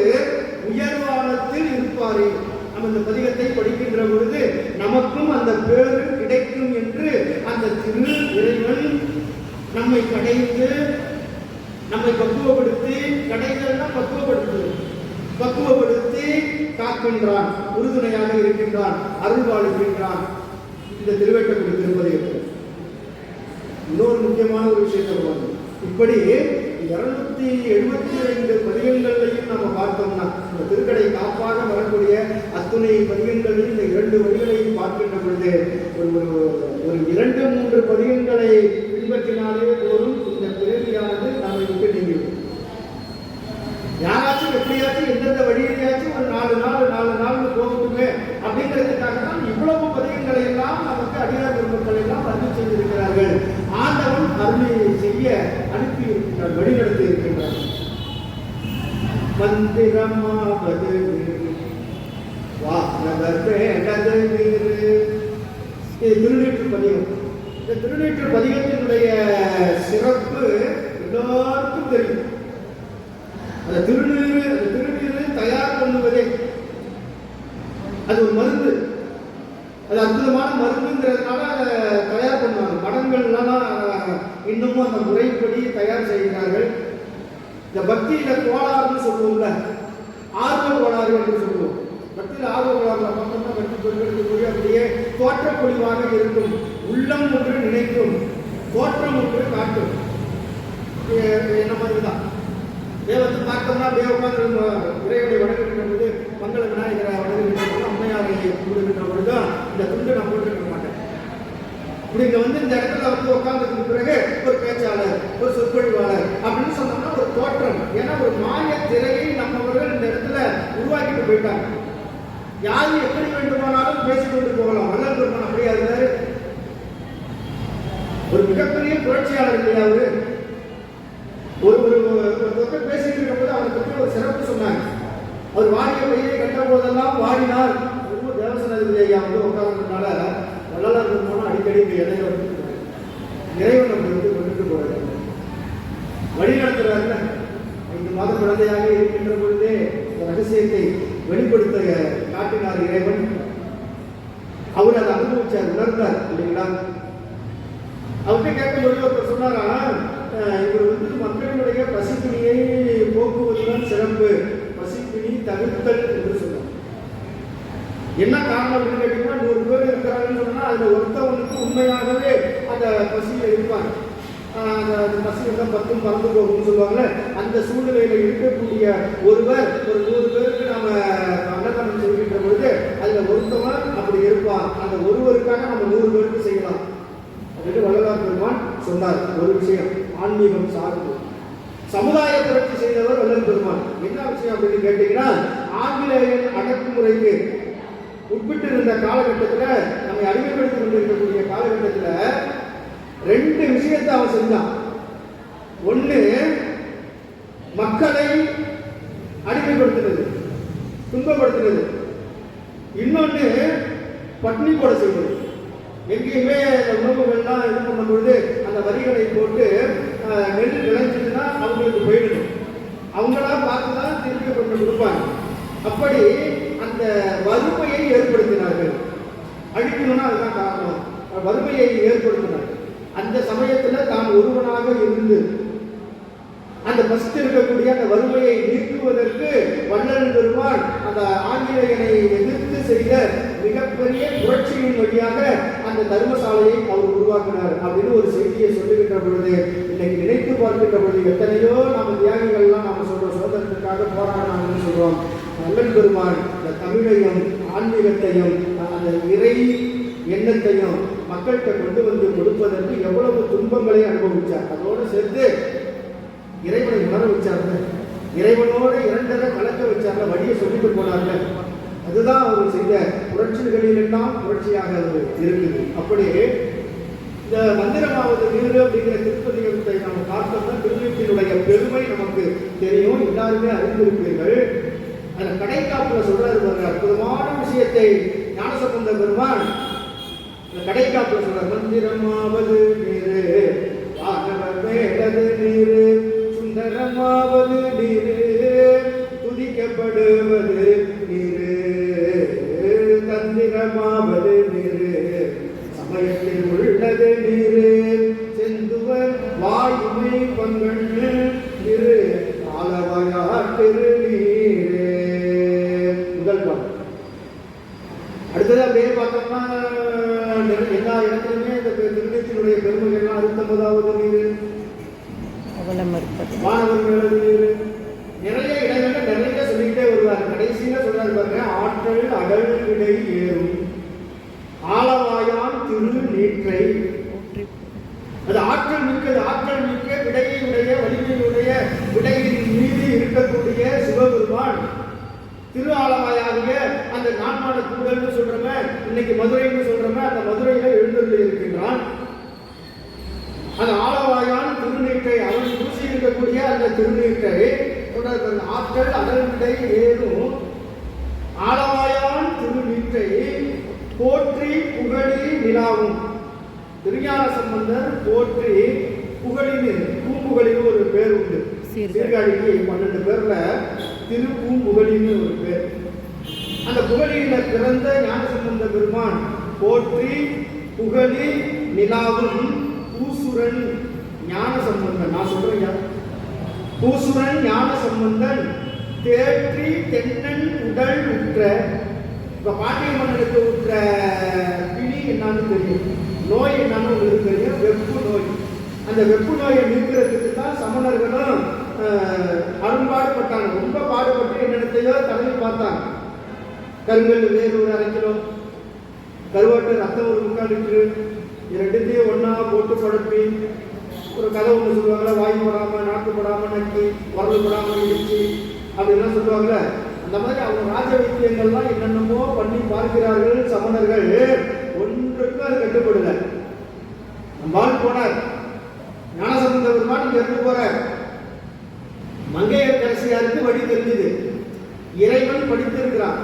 உயர்வானத்தில் இருப்பாரே. நம்ம இந்த பதிகத்தை படிக்கின்ற பொழுது நமக்கும் அந்த பேரு கிடைக்கும் என்று அந்த திரு இறைவன் நம்மை கடைந்து, நம்மை பக்குவப்படுத்தி, கடைதல்னா பக்குவப்படுத்தி காக்கின்றான், உறுதுணையாக இருக்கின்றான், அருள்வாழ்கின்றான். இந்த திருவேட்டக்குடி திருப்பதிகத்தில் இன்னொரு முக்கியமான ஒரு விஷயத்தை சொல்லுவாங்க. இப்படி 275 பதிகங்களையும் நம்ம பார்த்தோம்னா, இந்த திருக்கடை காப்பாக வரக்கூடிய அத்துணை பதிகங்களையும் இந்த 2 வரிகளையும் பார்க்கின்ற பொழுது ஒரு 2-3 பதிகங்களை பின்பற்றினாலே போதும் இந்த பிறவியானது நம்மை விட்டு நீங்கிவிடும். யாராச்சும் எப்படியாச்சும் எந்தெந்த வழியிலேயாச்சும் ஒரு 4 நாள் போகட்டுமே அப்படிங்கிறதுக்காக தான் இவ்வளவு பதிகங்களை எல்லாம் நமக்கு அடியார் பெருமக்கள் எல்லாம் அருள் செய்திருக்கிறார்கள். ஆண்டவன் அருளை செய்ய அனுப்பி இருக்கின்றார், வழிநடத்தி இருக்கின்றார். மந்திரமாவது வானவர் வேண்டது நீரு. இது திருநீற்று பதிகம். இந்த திருநீற்று பதிகத்தினுடைய சிறப்பு எல்லாருக்கும் தெரியும். அந்த திருநீர் தயார் பண்ணுவதே அது ஒரு மருந்து. அது அற்புதமான மருந்துங்கிறதுனால அதை தயார் பண்ணுவாங்க. மடங்கள்லாம் இன்னமும் அந்த முறைப்படி தயார் செய்கிறார்கள். இந்த பக்தியில கோளாறுன்னு சொல்லுவோம்ல, ஆர்வ கோளாறு என்று சொல்லுவோம். பக்தியில் ஆர்வ கோளாறுல பார்த்தோம்னா பக்தி பெருக்கக்கூடிய அப்படியே தோற்றப்பொழிவாக இருக்கும். உள்ளம் ஒன்று நினைக்கும், தோற்றம் ஒன்று காட்டும். என்ன மாதிரிதான் வந்து பார்த்தோம்னா அப்படியே உட்காந்து இறைவனை வணங்குகின்ற பொழுது, மங்கள விநாயகரை வணங்குகின்ற பொழுது, அம்மையாரை கூடுகின்ற பொழுது இந்த துண்டு நான் போட்டுக்க மாட்டேன். இப்படி இங்க வந்து இந்த இடத்துல வந்து உட்கார்ந்ததுக்கு பிறகு ஒரு பேச்சாளர், ஒரு சொற்பொழிவாளர் அப்படின்னு சொன்னோம்னா ஒரு தோற்றம். ஏன்னா ஒரு மாய திரையை நம்மவர்கள் இந்த இடத்துல உருவாக்கிட்டு போயிட்டாங்க. யாரும் எப்படி வேண்டுமானாலும் பேசிக்கொண்டு போகலாம். வள்ளல் பெருமான் அப்படியா இருந்தாரு? ஒரு மிகப்பெரிய புரட்சியாளர் இல்லையா அவரு? ஒரு ஒருத்தர் பேசிட்டு இருக்கும் போது அவரை பற்றி ஒரு சிறப்பு சொன்னாங்க. அவர் வாடிய பையை கட்ட போதெல்லாம் வாடினார். தேவசனதிபதி ஐயா வந்து உட்கார்ந்ததுனால வள்ளலார் பெருமானும் அடிக்கடி இந்த இடையில வந்து இறைவனை வந்து கொண்டுட்டு போறாரு, வழி நடத்துறாருல. 5 மாத குழந்தையாக இருக்கின்ற பொழுதே இந்த ரகசியத்தை வெளிப்படுத்த காட்டினார் இறைவன். அவர் அதை அனுபவிச்சார், உணர்ந்தார் இல்லைங்களா? அவர்கிட்ட கேட்கும்போது ஒருத்தர் சொன்னாரா, இவர் வந்து மக்களுடைய பசிப்பிணியை போக்குவதுதான் சிறப்பு, பசிப்பிணி தவிர்த்தல் என்று சொன்னார். என்ன காரணம் அப்படின்னு கேட்டீங்கன்னா, 100 பேர் இருக்கிறாங்கன்னு சொன்னா அதுல ஒருத்தவனுக்கு உண்மையாகவே அந்த பசியில இருப்பாங்க. அந்த பசி இருந்தால் 10 பறந்து போகும்னு சொல்லுவாங்கல்ல. அந்த சூழ்நிலையில இருக்கக்கூடிய ஒருவர் ஒரு 100 பேருக்கு நம்ம அன்னதானம் செய்கின்ற பொழுது அதுல ஒருத்தவன் அப்படி இருப்பான். அந்த ஒருவருக்காக நம்ம 100 பேருக்கு செய்யலாம் அப்படின்னு வள்ளலார் பெருமான் சொன்னார். ஒரு விஷயம் ஆன்மீகம் சார்ந்து சமுதாய புரட்சி செய்தவர் வள்ளல் பெருமான். என்ன விஷயம் அப்படின்னு கேட்டீங்கன்னா, ஆங்கிலேயன் அடக்குமுறைக்கு உட்பட்டு இருந்த காலகட்டத்தில், நம்மை அடிமைப்படுத்திக் கொண்டிருக்கக்கூடிய காலகட்டத்தில் 2 விஷயத்தை அவன் செஞ்சான். ஒன்று, மக்களை அடிமைப்படுத்துறது, துன்பப்படுத்துறது. இன்னொன்று, பட்டினி போட செய்வது. எங்கேயுமே உணவுகள்லாம் இது பண்ணும் பொழுது அந்த வரிகளை போட்டு நெல் விளைஞ்சதுன்னா அவங்களுக்கு போயிடணும், அவங்களா பார்த்துதான் திருப்பி கொண்டு கொடுப்பாங்க. அப்படி அந்த வறுமையை ஏற்படுத்தினார்கள். அழிக்கணும்னா அதுதான் காரணம். வறுமையை ஏற்படுத்தினார்கள். அந்த சமயத்தில் தான் ஒருவனாக இருந்து அந்த பஸ்ட் இருக்கக்கூடிய அந்த வறுமையை நீக்குவதற்கு வள்ளல் பெருமான் அந்த ஆங்கிலேயனை எதிர்த்து செய்த மிகப்பெரிய புரட்சியின் வழியாக அந்த தர்மசாலையை அவர் உருவாக்கினார் அப்படின்னு ஒரு செய்தியை சொல்லுகின்ற பொழுது, இன்னைக்கு நினைத்து பார்க்கின்ற பொழுது எத்தனையோ நம்ம தியாகிகள்லாம் நம்ம சொல்றோம், சுதந்திரத்துக்காக போராடினாங்கன்னு சொல்றோம். நல்லன் பெருமான் இந்த தமிழையும் ஆன்மீகத்தையும் அந்த இறை எண்ணத்தையும் மக்கள்கிட்ட கொண்டு வந்து கொடுப்பதற்கு எவ்வளவு துன்பங்களை அனுபவிச்சார். அதோடு சேர்த்து இறைவனை உணர வச்சார்ல, இறைவனோடு இரண்டரை கலக்க வச்சார்ல, வழியை சொல்லிட்டு போனார்ல. அதுதான் அவர் செய்த புரட்சிகளிலெல்லாம் புரட்சியாக இருக்குது. அப்படியே இந்த மந்திரமாவது நீரு அப்படிங்கிற திருப்பதிகத்தை நம்ம பார்த்தோம்னா திருநீற்றினுடைய பெருமை நமக்கு தெரியும், எல்லாருமே அறிந்திருப்பீர்கள். அந்த கடைக்காப்புல சொல்றாரு அற்புதமான விஷயத்தை ஞானசம்பந்த பெருமான் அந்த கடைக்காப்புல சொல்ற, மந்திரமாவது நீரு, வாகவர் மேலது நீரு, சுந்தரமாவது நீரு, துதிக்கப்படுவது நீரு, தந்திரமாவது நீரு, சமயத்தில் உள்ளது நீரு, செந்துவர் வாயுமை பங்கன் நீரு, ஆலவாயாட்டிரு நீரு. முதல் பாடம். அடுத்தது அப்படியே பார்த்தோம்னா எல்லா இடத்துலையுமே இந்த திருநீற்றினுடைய பெருமைகள்லாம் 69வது நீரு, மாணவர் மேலது நீரு, நிறைய இடங்கள்ல நிறைய சொல்லிக்கிட்டே வருவார். கடைசியில சொல்றாரு பாருங்க, ஆற்றல் அடல் விடை ஏறும் ஆலவாயான் திரு நீற்றை. அது ஆற்றல் மிக்கது, ஆற்றல் மிக்க விடையுடைய வலிமையுடைய விடையின் மீது இருக்கக்கூடிய சிவபெருமான் திரு ஆலவாயாகிய அந்த நான்மாட கூடல்னு சொல்றோமே, இன்னைக்கு மதுரைன்னு சொல்றோமே, அந்த மதுரையில எழுந்தருளி இருக்கின்றான். அந்த ஆலவாயான் திருநீற்றை அவன் பூசி இருக்கக்கூடிய அந்த திருநீற்றை ஆற்றல் அடல் விடை ஏறும் ஆலவாயான் திருநீற்றை போற்றி புகழி நிலாவும். திருஞான சம்பந்தர் போற்றி புகழின்னு பூம்புகழின்னு ஒரு பேர் உண்டு. சீர்காழிக்கு 12 பேர்ல திருப்பூம்புகழின்னு ஒரு பேர். அந்த புகழியில பிறந்த ஞானசம்பந்த பெருமான் போற்றி புகழி நிலாவும் பூசுரன் ஞானசம்பந்தன். நான் சொல்றேன், பூசுரன் ஞானசம்பந்தன் தேற்றி தென்னன் உடல் உற்ற. இப்ப பாண்டிய மன்னனுக்கு உற்ற பிணி என்னன்னு தெரியும், நோய் என்னன்னு உங்களுக்கு தெரியும், வெப்பு நோய். அந்த வெப்பு நோயை நீக்கிறதுக்கு தான் சமணர்களும் அரும்பாடுபட்டாங்க. ரொம்ப பாடுபட்டு என்னிடத்தையோ தலைமை பார்த்தாங்க. கருங்கல் வேறு ஒரு 1/2 கிலோ, கருவாட்டு ரத்தம் ஒரு 3/4 லிட்டரு, ரெண்டுத்தையும் ஒன்னா போட்டு குழப்பி ஒரு கதை ஒன்று சொல்லுவாங்கல்ல, வாய் போடாம நாக்கு போடாம நக்கி வரல் போடாம இடிச்சு அப்படின்லாம் சொல்லுவாங்கல்ல. அந்த மாதிரி அவங்க ராஜ வைத்தியங்கள்லாம் என்னென்னமோ பண்ணி பார்க்கிறார்கள் சமணர்கள். ஒன்றுக்கும் அது கட்டுப்படல. நம்மால் போனார் ஞானசம்பந்த பெருமான் இங்க இருந்து போறார். மங்கையர்க்கரசியாருக்கு வழி தெரிஞ்சது, இறைவன் படித்திருக்கிறான்.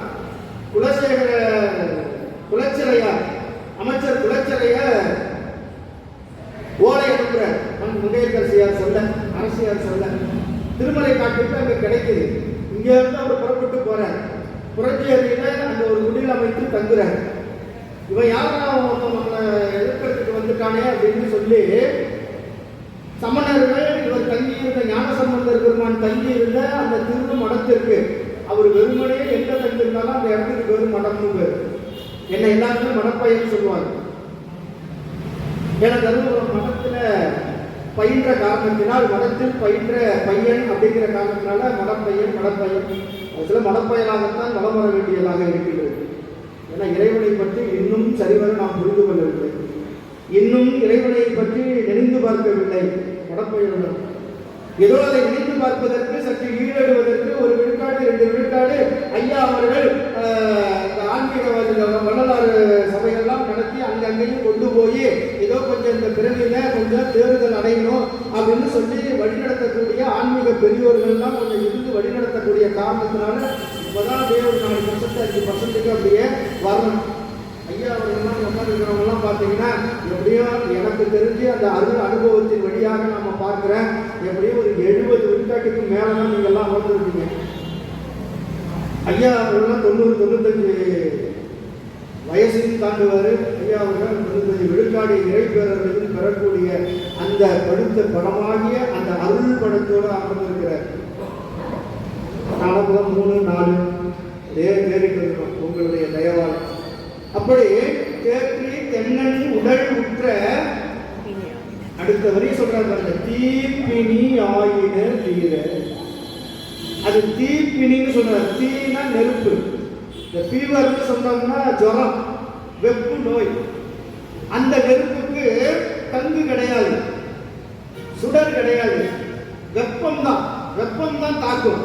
குலச்சிறையார் அமைச்சர் குலச்சிறையார் ஓலை அனுப்புறார். மங்கையர்க்கரசியார் சொல்ல, அரசியார் சொல்ல, திருமலை காட்டுக்கு அங்க கிடைக்குது. இங்க இருந்து அவர் புறப்பட்டு போறார். புரட்சியறையில அங்க ஒரு குடில் அமைத்து தங்குறார். இவன் யாரும் நம்மளை எதிர்க்கிறதுக்கு வந்துட்டானே அப்படின்னு சொல்லி சமணர்கள் இவர் தங்கியிருந்த ஞானசம்பந்தர் பெருமான் தங்கி இருந்த அந்த திரு மடத்திற்கு, அவர் வெறுமனே எங்க தங்கியிருந்தாலும் அந்த இடத்துக்கு வெறும் மடம்னு பேர். என்ன எல்லாருமே மடப்பையன்னு சொல்லுவாங்க. ஏன்னா தருமபுரம் மடத்துல பயின்ற காரணத்தினால், மடத்தில் பயின்ற பையன் அப்படிங்கிற காரணத்தினால மடப்பையன் சில மடப்பயலாகத்தான் வளம் வர வேண்டியதாக இருக்கிறது. ஏன்னா இறைவனை பற்றி இன்னும் சரிவர நாம் புரிந்து கொள்ளவில்லை, இன்னும் இறைவனை பற்றி நினைந்து பார்க்கவில்லை. மடப்பயனுடன் ஏதோ அதை நினைத்து பார்ப்பதற்கு சற்று ஈடுபடுவதற்கு 1 விழுக்காடு 2 விழுக்காடு ஐயா அவர்கள் ஆன்மீக வரலாறு சபைகள்லாம் நடத்தி அங்கங்கேயும் கொண்டு போய் ஏதோ கொஞ்சம் இந்த பிறவியில கொஞ்சம் தேர்தல் அடையணும் அப்படின்னு சொல்லி வழிநடத்தக்கூடிய ஆன்மீக பெரியோர்கள்லாம் கொஞ்சம் இருந்து வழிநடத்தக்கூடிய காரணத்தினால இப்போதான் அப்படியே ஒரு 4% 5% அப்படியே வரணும். ஐயா அவர்கள்லாம் உட்காந்துருக்கிறவங்கலாம் பார்த்தீங்கன்னா எப்படியோ எனக்கு தெரிஞ்சு அந்த அனுபவத்தின் வழியாக நம்ம பார்க்குறேன், எப்படியோ ஒரு 70 விழுக்காட்டுக்கு மேலே தான் நீங்கள்லாம் அமர்ந்துருக்கீங்க. ஐயா அவர்கள்லாம் 90-95 வயசையும் தாண்டுவார். ஐயா அவர்கள் 95 விழுக்காடு இறைப்பேரர்களையும் பெறக்கூடிய அந்த படுத்த படமாகிய அந்த அருள் படத்தோடு அமர்ந்திருக்கிறார். நாம 3-4 தேடிட்டு இருக்கோம் உங்களுடைய தயவால். அப்படி தேற்றி தென்னன் உடல் உற்ற அடுத்த வரி சொல்றாங்க பாருங்க, தீப்பினி ஆயின தீர. அது தீப்பினின்னு சொல்றாரு. தீனா நெருப்பு. இந்த ஃபீவர்னு சொன்னோம்னா ஜுரம், வெப்பு நோய். அந்த நெருப்புக்கு தங்கு கிடையாது, சுடர் கிடையாது, வெப்பம் தான் தாக்கும்.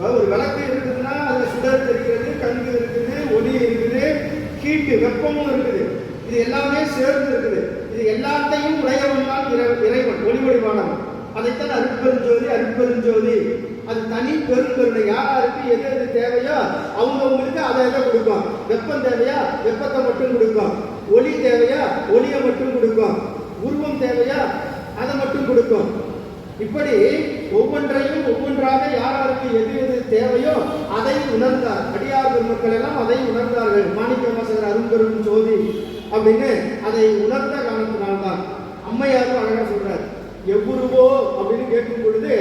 ஒரு விளக்கு இருக்குதுன்னா அதுல சுடர் தெரிகிறது, கங்கு இருக்குது, ஒளி இருக்குது, ஹீட்டு வெப்பமும் இருக்குது. இது எல்லாமே சேர்ந்து இருக்குது. இது எல்லாத்தையும் உடையவன் தான் இறைவன், ஒளி வடிவானவன். அதைத்தான் அருட்பெருஞ்சோதி அருட்பெருஞ்சோதி. அது தனி பெருங்கருணை. யாருக்கு எது எது தேவையோ அவங்கவுங்களுக்கு அதை எதை கொடுக்கும். வெப்பம் தேவையா வெப்பத்தை மட்டும் கொடுக்கும், ஒளி தேவையா ஒளியை மட்டும் கொடுக்கும், உருவம் தேவையா அதை மட்டும் கொடுக்கும். இப்படி ஒவ்வொன்றையும் ஒவ்வொன்றாக யாருக்கு எது எது தேவையோ அதை உணர்ந்தார். அடியார் பெருமக்கள் எல்லாம் அதை உணர்ந்தார்கள். மாணிக்க வாசகர் அரும்பெரும் ஜோதி அப்படின்னு அதை உணர்ந்த காரணத்தினால்தான் அம்மையாரும் அழகா சொல்றார். எவ்வுருவோ அப்படின்னு கேட்கும் பொழுது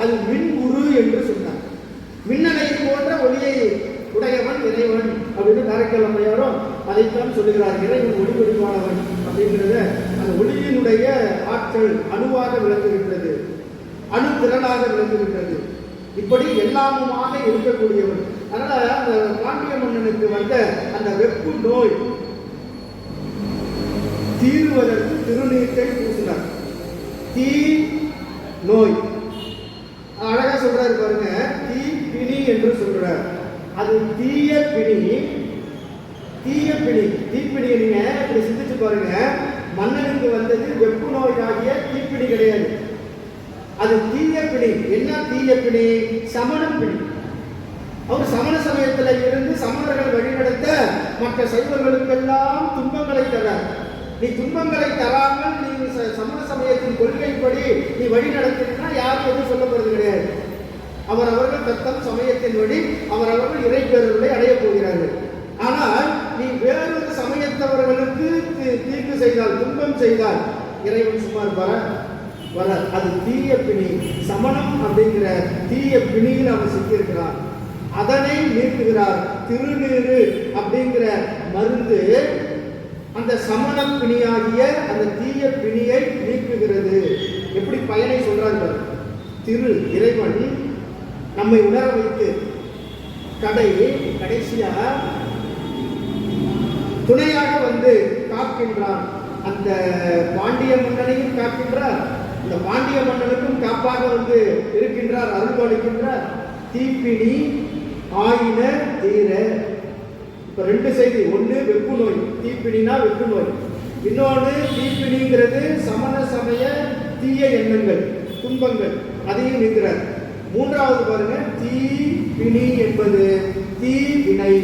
அது மின் உரு என்று சொன்னார். மின்னலை போன்ற ஒளியை உடையவன் இறைவன் அப்படின்னு காரைக்கால் அம்மையாரும் அதைத்தான் சொல்லுகிறார். இறைவன் ஒளி வடிவானவன் அப்படிங்கிறத அந்த ஒளியினுடைய ஆற்றல் அணுவாக விளங்குகின்றது, அணு திரளாக விளங்குகின்றது. இப்படி எல்லாமுமாக இருக்கக்கூடியவன். அதனால அந்த பாண்டிய மன்னனுக்கு வந்த அந்த வெப்பு நோய் தீர்வதற்கு திருநீட்டை பூசினார். தீ நோய் அழகா சொல்றாரு பாருங்க, தீ பிணி என்று சொல்றார். அது தீய பிணி. தீப்பிணியை நீங்க இப்படி சிந்திச்சு பாருங்க. மன்னனுக்கு வந்தது வெப்பு நோய் ஆகிய தீப்பிணி கிடையாது, அது தீய பிணி. என்ன தீய பிணி? சமண பிணி. அவர் சமண சமயத்தில் இருந்து சமணர்கள் வழிநடத்த மற்ற சைவர்களுக்கெல்லாம் துன்பங்களை தர. நீ துன்பங்களை தராமல் நீ சமண சமயத்தின் கொள்கைப்படி நீ வழி நடத்தினா யாரும் எதுவும் சொல்லப்படுறது கிடையாது. அவர்கள் தத்தம் சமயத்தின் வழி அவர்கள் இறைப்பேறுகளை அடைய போகிறார்கள். ஆனால் நீ வேறொரு சமயத்தவர்களுக்கு தீர்ப்பு செய்தால், துன்பம் செய்தால் இறைவன் சும்மா இருப்பாரா? வர. அது தீய பிணி. சமணம் அப்படிங்கிற தீய பிணியில் அவன் சிக்கியிருக்கிறான். அதனை நீக்குகிறார். திருநீறு அப்படிங்கிற மருந்து அந்த சமண பிணியாகிய அந்த தீய பிணியை நீக்குகிறது. எப்படி பயனை சொல்றார்கள்? திரு இறைவன் நம்மை உணர வைத்து கடைசியா துணையாக வந்து காக்கின்றான். அந்த பாண்டிய மன்னனையும் காக்கின்றார், இந்த பாண்டிய மன்னனுக்கும் காப்பாக வந்து இருக்கின்றார், அருள்பாலிக்கின்றார். தீப்பிணி ஆயின தீர. இப்ப ரெண்டு செய்தி. ஒண்ணு வெப்பு நோய், தீப்பிணினா வெப்பு நோய். இன்னொன்று தீப்பிணிங்கிறது சமண சமய தீய எண்ணங்கள், துன்பங்கள், அதையும் நீக்கிறார். மூன்றாவது பாருங்க, தீப்பிணி என்பது தீவினை.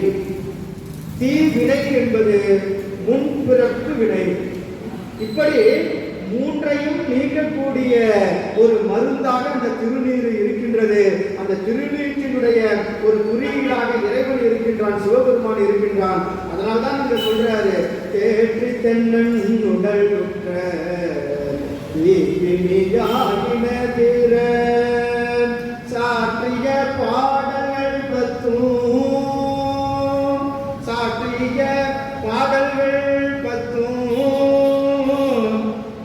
தீவினை என்பது முன்பிறப்பு வினை. இப்படி மூன்றையும் நீக்கக்கூடிய ஒரு மருந்தாக அந்த திருநீர் இருக்கின்றது. அந்த திருநீற்றினுடைய ஒரு குறியீடாக இறைவன் இருக்கின்றான், சிவபெருமான் இருக்கின்றான். அதனால்தான் இங்க சொல்றாரு, தேற்றி தென்னன் உடல் உற்ற தீப்பிணியாயின தீர சாற்றிய பாடல்கள் பத்தும், சாற்றிய பாடல்கள் பத்தும்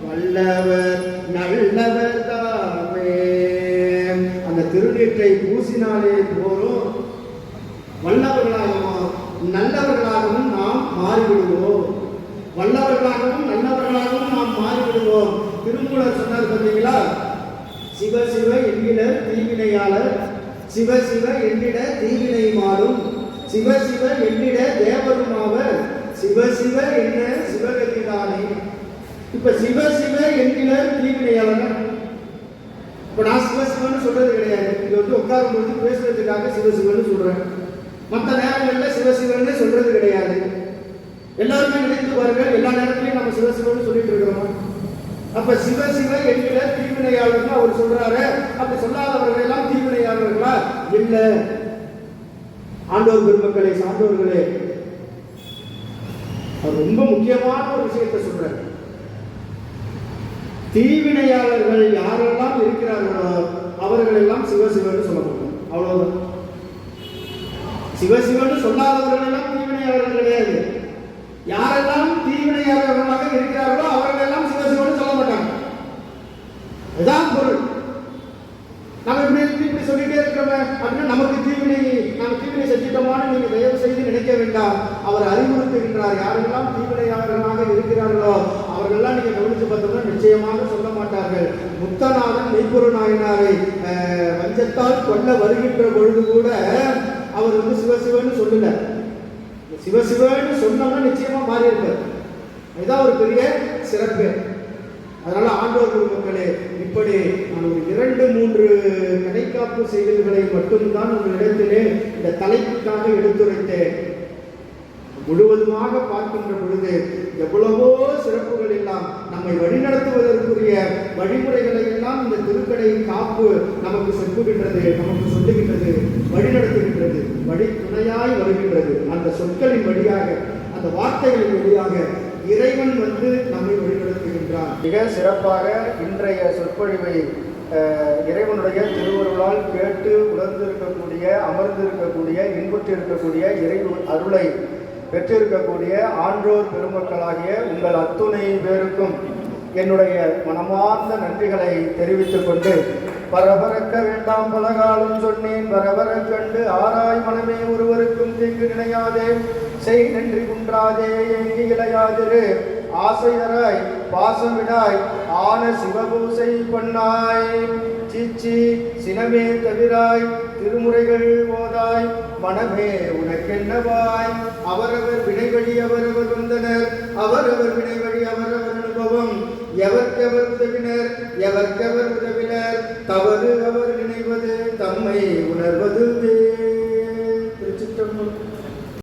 வல்லவர் நல்லவர் தாமே. அந்த திருநீற்றை பூசினாலே போறோம், வல்லவர்களாகவும் நல்லவர்களாகவும் நாம் மாறிவிடுவோம். வல்லவர்களாகவும் நல்லவர்களாகவும் நாம் மாறிவிடுவோம். திருமூலர் சொன்னார் பார்த்தீங்களா, சிவ சிவ என்கிற தீவினையாளர், சிவ சிவ என்கிற தீவினை மாறும், சிவ சிவ என்கிற தேவருமாவர், சிவ சிவ என்ன சிவகதிதானே. இப்ப சிவ சிவ என்கிற தீவினையாளர். இப்ப நான் சிவசிவன்னு சொல்றது கிடையாது. இங்க வந்து உட்காரும் பொழுது பேசுறதுக்காக சிவசிவன்னு சொல்றேன். மற்ற நேரங்களில் சிவசிவன்னு சொல்றது கிடையாது. எல்லாருமே நினைத்து பாருங்கள், எல்லா நேரத்திலையும் நம்ம சிவசிவன்னு சொல்லிட்டு இருக்கிறோம். அப்ப சிவ சிவ என்கிற தீவினையாளர்கள் அவர் சொல்றாரு. அப்படி சொல்லாதவர்கள் எல்லாம் தீவினையாளர்களா? இல்ல. ஆண்டோர் பெருமக்களே, சான்றோர்களே, அவர் ரொம்ப முக்கியமான ஒரு விஷயத்தை சொல்றாரு. தீவினையாளர்கள் யாரெல்லாம் இருக்கிறார்களோ அவர்கள் எல்லாம் சிவசிவன்னு சொல்லப்படும். அவ்வளவுதான். சிவசிவன்னு சொல்லாதவர்கள் எல்லாம் தீவினையாளர்கள் கிடையாது. யாரெல்லாம் தீவினையாளர்களாக இருக்கிறார்களோ அவர்கள் எல்லாம் சிவசிவன்னு சொல்ல மாட்டாங்க. இதுதான் பொருள். நம்ம இப்படி சொல்லிட்டே இருக்கிறோமே அப்படின்னா நமக்கு நம்ம தீவினை செஞ்சிட்டோமான்னு நீங்க தயவு செய்து நினைக்க வேண்டாம். அவர் அறிவுறுத்துகின்றார், யாரெல்லாம் தீவினையாளர்களாக இருக்கிறார்களோ அவர்கள்லாம் நீங்க கவனிச்சு பார்த்தோம்னா நிச்சயமாக சொல்ல மாட்டார்கள். முத்தநாதன் மெய்ப்பொருள் நாயனாரை வஞ்சத்தால் கொல்ல வருகின்ற பொழுது கூட அவர் சிவசிவன்னு சொல்லல. சிவசிவன்னு சொன்னோம்னா நிச்சயமா மாறி இருப்பார். இதுதான் ஒரு பெரிய சிறப்பு. அதனால ஆண்டோர் குருமக்களே, இப்படி நான் ஒரு 2-3 கடைக்காப்பு செய்திகளை மட்டும்தான் உங்களிடத்திலே இந்த தலைப்புக்காக எடுத்துரைத்தேன். முழுவதுமாக பார்க்கின்ற பொழுது எவ்வளவோ சிறப்புகள் எல்லாம் நம்மை வழிநடத்துவதற்குரிய வழிமுறைகளை எல்லாம் இந்த திருக்கடை காப்பு நமக்கு சொல்லுகின்றது, நமக்கு சொல்லுகின்றது, வழிநடத்துகின்றது, வழி துணையாய் வருகின்றது. அந்த சொற்களின் வழியாக, அந்த வார்த்தைகளின் வழியாக இறைவன் நம்மை வழிநடத்துகின்றான். மிக சிறப்பாக இன்றைய சொற்பொழிவை இறைவனுடைய திருவருளால் கேட்டு உணர்ந்திருக்கக்கூடிய, அமர்ந்திருக்கக்கூடிய, இன்புற்றிருக்கக்கூடிய இறை அருளை பெற்றிருக்கக்கூடிய ஆன்றோர் பெருமக்களாகிய உங்கள் அத்துணை பேருக்கும் என்னுடைய மனமார்ந்த நன்றிகளை தெரிவித்துக் கொண்டு, பரபரக்க வேண்டாம் பலகாலம் சொன்னேன், பரபர கண்டு ஆராய் மனமே ஒருவருக்கும் தீங்கு நினையாதே, செய் நன்றி குன்றாதே, ஏங்கி இளையாதிரு, ஆசையராய் பாசமிடாய் ஆன சிவபூசை பண்ணாய், சிச்சி சினமே தவிராய் திருமுறைகள் போதாய், மனமே உனக்கென்னவாய், அவரவர் வினைவழி அவரவர் வந்தனர், அவரவர் வினைவழி அவரவர் அனுபவம், எவர்க்கெவர் உதவினர் எவர்க்கெவர் உதவினர், தவறு அவர் நினைவது தம்மை உணர்வதுவே. திருச்சிற்றம்பலம்.